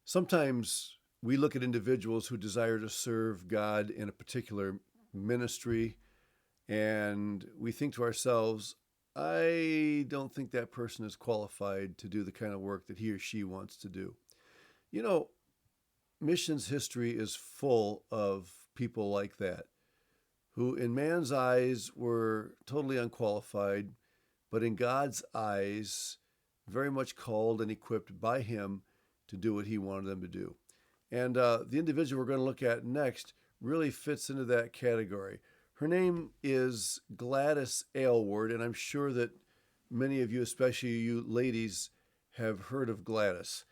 Sometimes we look at individuals who desire to serve God in a particular ministry, and we think to ourselves, I don't think that person is qualified to do the kind of work that he or she wants to do. You know, missions history is full of people like that, who in man's eyes were totally unqualified, but in God's eyes, very much called and equipped by Him to do what He wanted them to do. And the individual we're going to look at next really fits into that category. Her name is Gladys Aylward, and I'm sure that many of you, especially you ladies, have heard of Gladys.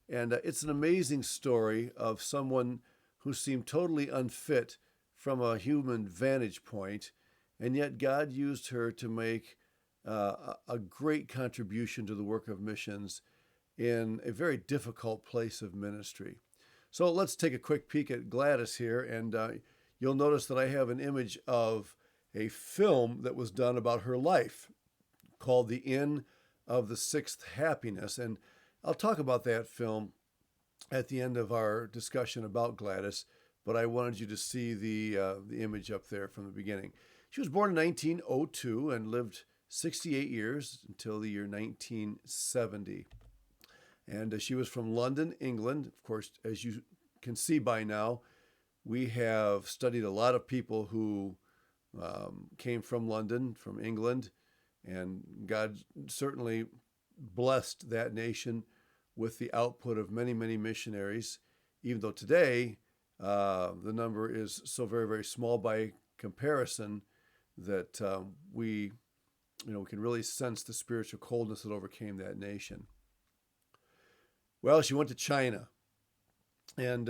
And it's an amazing story of someone who seemed totally unfit from a human vantage point, and yet God used her to make a great contribution to the work of missions in a very difficult place of ministry. So let's take a quick peek at Gladys here, and you'll notice that I have an image of a film that was done about her life called The Inn of the Sixth Happiness. And I'll talk about that film at the end of our discussion about Gladys, but I wanted you to see the image up there from the beginning. She was born in 1902 and lived 68 years until the year 1970. And she was from London, England. Of course, as you can see by now, we have studied a lot of people who came from London, from England, and God certainly blessed that nation with the output of many, many missionaries, even though today the number is so very, very small by comparison that we can really sense the spiritual coldness that overcame that nation. Well, she went to China, and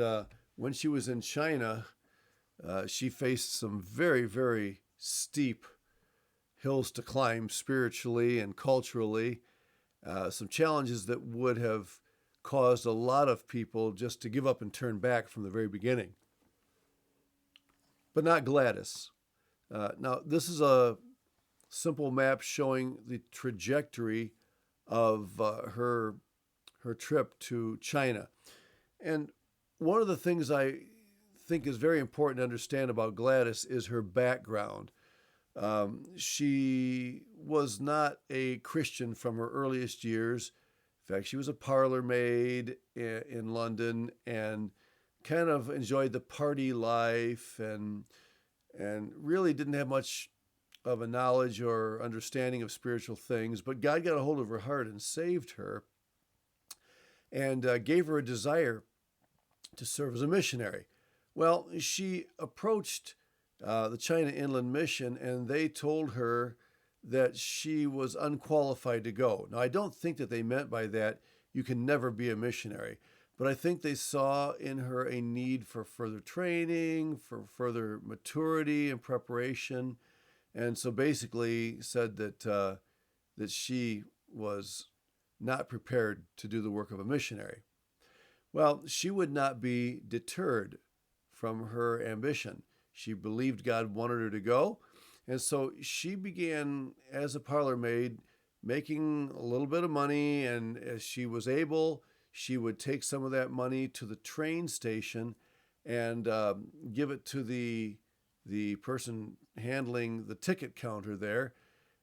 when she was in China, she faced some very, very steep hills to climb spiritually and culturally, some challenges that would have caused a lot of people just to give up and turn back from the very beginning. But not Gladys. Now, this is a simple map showing the trajectory of her trip to China. And one of the things I think is very important to understand about Gladys is her background. She was not a Christian from her earliest years. In fact, she was a parlor maid in London and kind of enjoyed the party life and really didn't have much of a knowledge or understanding of spiritual things. But God got a hold of her heart and saved her and gave her a desire to serve as a missionary. Well, she approached the China Inland Mission, and they told her that she was unqualified to go. Now, I don't think that they meant by that you can never be a missionary, but I think they saw in her a need for further training, for further maturity and preparation, and so basically said that she was not prepared to do the work of a missionary. Well, she would not be deterred from her ambition. She believed God wanted her to go, and so she began as a parlor maid, making a little bit of money, and as she was able, she would take some of that money to the train station and give it to the person handling the ticket counter there,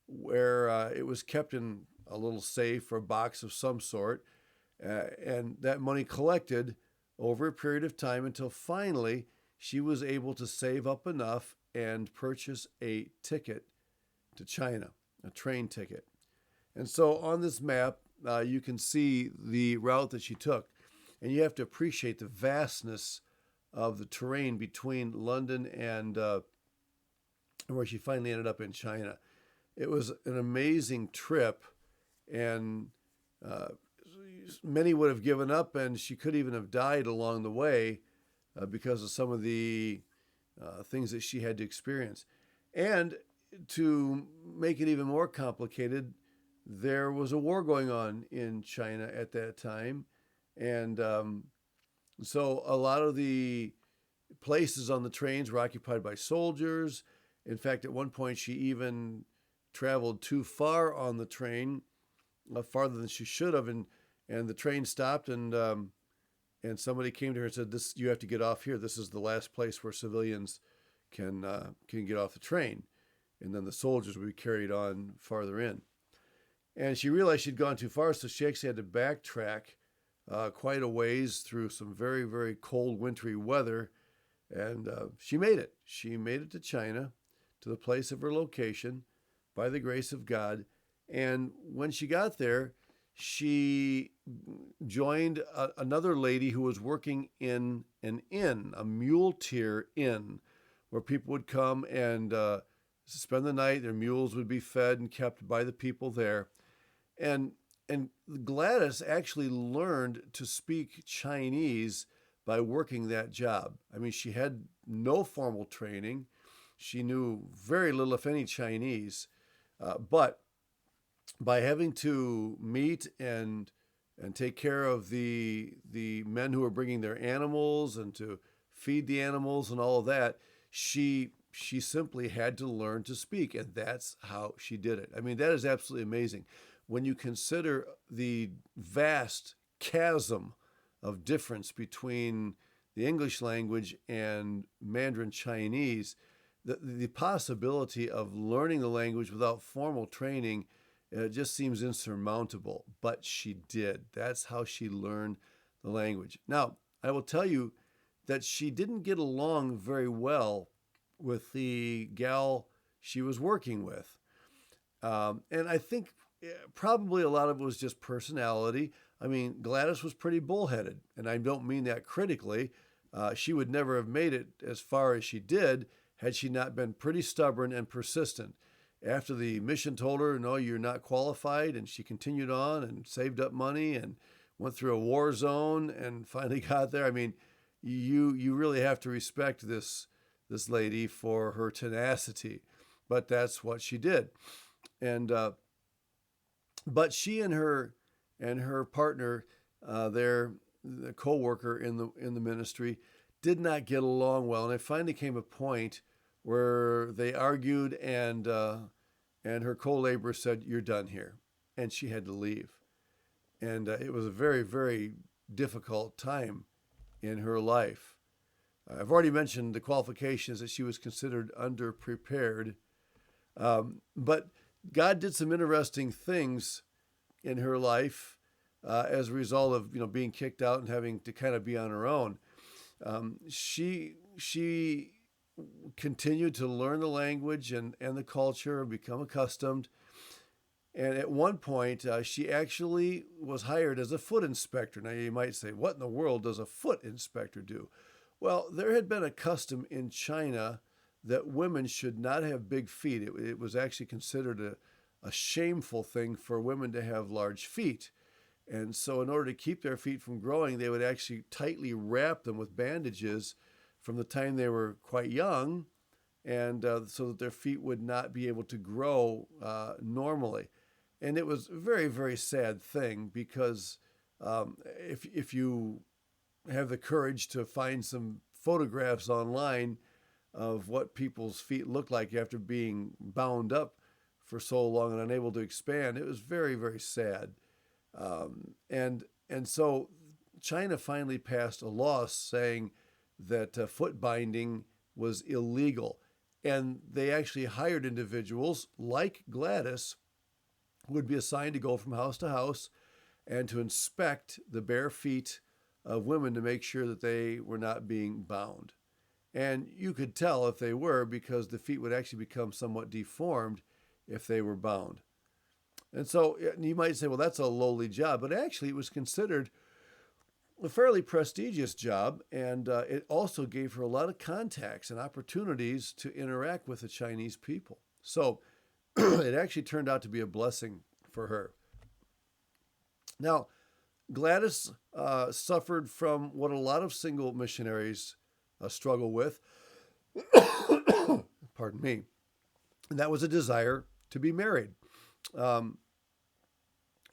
where it was kept in a little safe or a box of some sort, and that money collected over a period of time until finally she was able to save up enough and purchase a ticket to China, a train ticket. And so on this map, you can see the route that she took, and you have to appreciate the vastness of the terrain between London and where she finally ended up in China. It was an amazing trip, and many would have given up, and she could even have died along the way because of some of the things that she had to experience. And to make it even more complicated, there was a war going on in China at that time, and so a lot of the places on the trains were occupied by soldiers. In fact, at one point, she even traveled too far on the train, farther than she should have, and the train stopped, and and somebody came to her and said, "This, you have to get off here. This is the last place where civilians can get off the train," and then the soldiers would be carried on farther in. And she realized she'd gone too far, so she actually had to backtrack quite a ways through some very, very cold, wintry weather. And she made it. She made it to China, to the place of her location, by the grace of God. And when she got there, she joined another lady who was working in an inn, a muleteer inn, where people would come and spend the night. Their mules would be fed and kept by the people there. And Gladys actually learned to speak Chinese by working that job. I mean, she had no formal training. She knew very little, if any, Chinese. But by having to meet and take care of the men who were bringing their animals and to feed the animals and all of that, she simply had to learn to speak, and that's how she did it. I mean, that is absolutely amazing. When you consider the vast chasm of difference between the English language and Mandarin Chinese, the possibility of learning the language without formal training just seems insurmountable. But she did. That's how she learned the language. Now, I will tell you that she didn't get along very well with the gal she was working with. And I think probably a lot of it was just personality. I mean, Gladys was pretty bullheaded, and I don't mean that critically. She would never have made it as far as she did had she not been pretty stubborn and persistent. After the mission told her, "No, you're not qualified," and she continued on and saved up money and went through a war zone and finally got there. I mean, you really have to respect this lady for her tenacity, but that's what she did. And but she and her partner, the co-worker in the ministry, did not get along well, and it finally came a point where they argued, and her co-laborer said, "You're done here," and she had to leave. And it was a very, very difficult time in her life. I've already mentioned the qualifications, that she was considered underprepared, but God did some interesting things in her life as a result of being kicked out and having to kind of be on her own. She continued to learn the language and the culture, become accustomed. And at one point, she actually was hired as a foot inspector. Now, you might say, what in the world does a foot inspector do? Well, there had been a custom in China that women should not have big feet. It was actually considered a shameful thing for women to have large feet. And so in order to keep their feet from growing, they would actually tightly wrap them with bandages from the time they were quite young, and so that their feet would not be able to grow normally. And it was a very, very sad thing, because if you have the courage to find some photographs online of what people's feet look like after being bound up for so long and unable to expand, it was very, very sad. And so China finally passed a law saying that foot binding was illegal. And they actually hired individuals like Gladys, who would be assigned to go from house to house and to inspect the bare feet of women to make sure that they were not being bound. And you could tell if they were, because the feet would actually become somewhat deformed if they were bound. And so you might say, well, that's a lowly job, but actually it was considered a fairly prestigious job, and it also gave her a lot of contacts and opportunities to interact with the Chinese people. So it actually turned out to be a blessing for her. Now, Gladys suffered from what a lot of single missionaries struggle with, pardon me, and that was a desire to be married.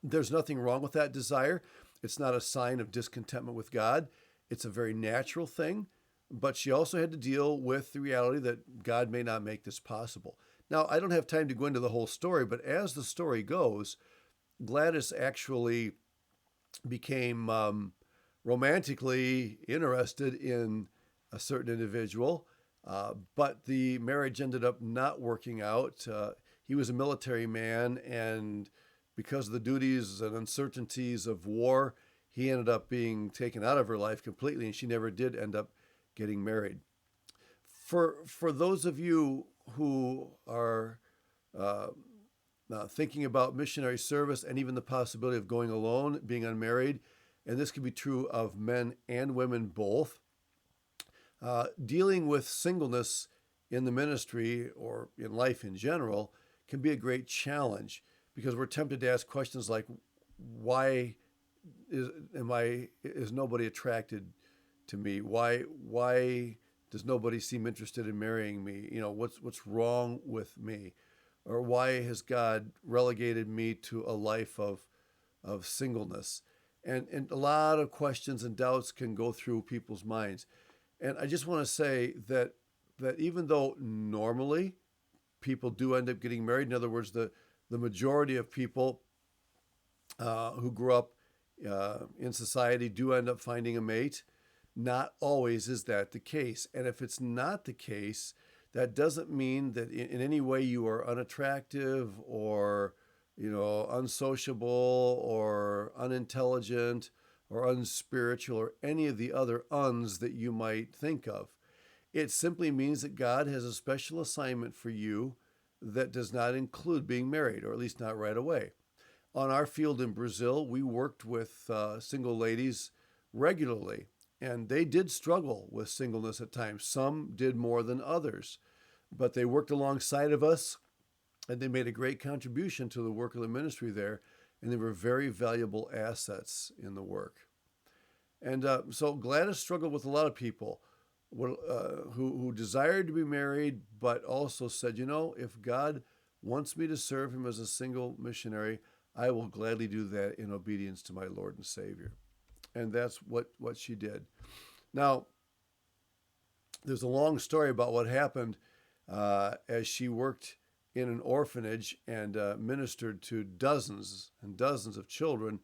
There's nothing wrong with that desire. It's not a sign of discontentment with God. It's a very natural thing, but she also had to deal with the reality that God may not make this possible. Now, I don't have time to go into the whole story, but as the story goes, Gladys actually became romantically interested in a certain individual, but the marriage ended up not working out. He was a military man, and because of the duties and uncertainties of war, he ended up being taken out of her life completely, and she never did end up getting married. For those of you who are uh, thinking about missionary service and even the possibility of going alone, being unmarried, and this can be true of men and women both, dealing with singleness in the ministry or in life in general can be a great challenge because we're tempted to ask questions like, why is nobody attracted to me? Why does nobody seem interested in marrying me? What's wrong with me? Or why has God relegated me to a life of singleness? And a lot of questions and doubts can go through people's minds. And I just want to say that even though normally people do end up getting married, in other words, the majority of people who grew up in society do end up finding a mate, not always is that the case. And if it's not the case, that doesn't mean that in any way you are unattractive or unsociable or unintelligent or unspiritual or any of the other uns that you might think of. It simply means that God has a special assignment for you that does not include being married, or at least not right away. On our field in Brazil, we worked with single ladies regularly, and they did struggle with singleness at times. Some did more than others, but they worked alongside of us, and they made a great contribution to the work of the ministry there, and they were very valuable assets in the work. And so Gladys struggled with a lot of people who desired to be married, but also said, if God wants me to serve him as a single missionary, I will gladly do that in obedience to my Lord and Savior. And that's what she did. Now, there's a long story about what happened as she worked in an orphanage and ministered to dozens and dozens of children.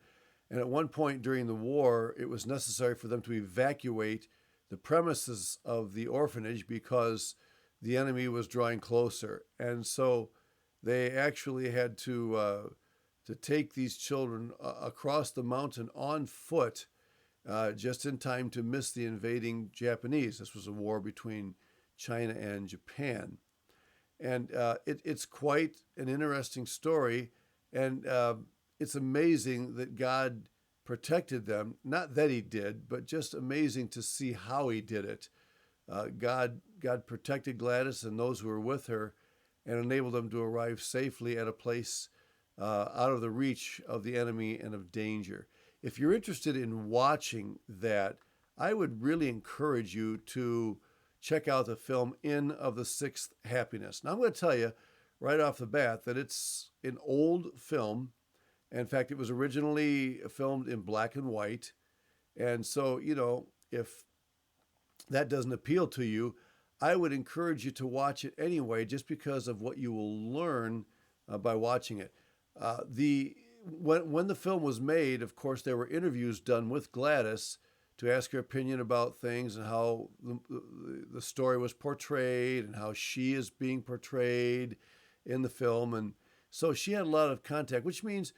And at one point during the war, it was necessary for them to evacuate the premises of the orphanage because the enemy was drawing closer. And so they actually had to take these children across the mountain on foot just in time to miss the invading Japanese. This was a war between China and Japan. And it's quite an interesting story. And it's amazing that God protected them. Not that he did, but just amazing to see how he did it. God protected Gladys and those who were with her and enabled them to arrive safely at a place out of the reach of the enemy and of danger. If you're interested in watching that, I would really encourage you to check out the film Inn of the Sixth Happiness. Now, I'm going to tell you right off the bat that it's an old film. In fact, it was originally filmed in black and white. And so, if that doesn't appeal to you, I would encourage you to watch it anyway, just because of what you will learn by watching it. When the film was made, of course, there were interviews done with Gladys to ask her opinion about things and how the story was portrayed and how she is being portrayed in the film. And so she had a lot of contact, which means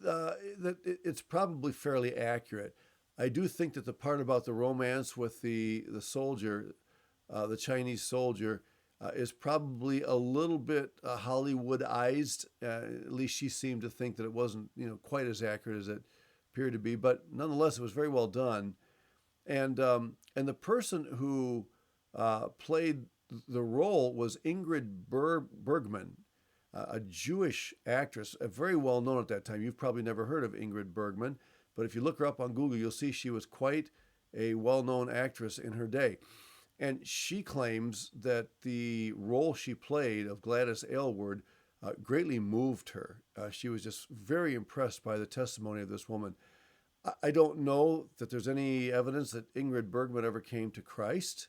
that it's probably fairly accurate. I do think that the part about the romance with the soldier, the Chinese soldier, is probably a little bit Hollywoodized. At least she seemed to think that it wasn't, quite as accurate as it appeared to be. But nonetheless, it was very well done. And the person who played the role was Ingrid Bergman, a Jewish actress, very well known at that time. You've probably never heard of Ingrid Bergman, but if you look her up on Google, you'll see she was quite a well-known actress in her day. And she claims that the role she played of Gladys Aylward greatly moved her. She was just very impressed by the testimony of this woman. I don't know that there's any evidence that Ingrid Bergman ever came to Christ.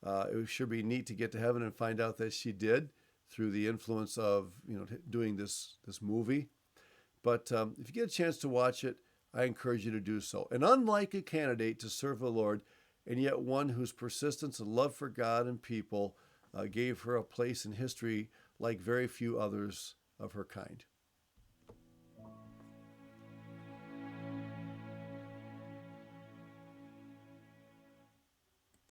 It would sure be neat to get to heaven and find out that she did through the influence of doing this movie. But if you get a chance to watch it, I encourage you to do so. An unlikely candidate to serve the Lord, and yet one whose persistence and love for God and people gave her a place in history like very few others of her kind.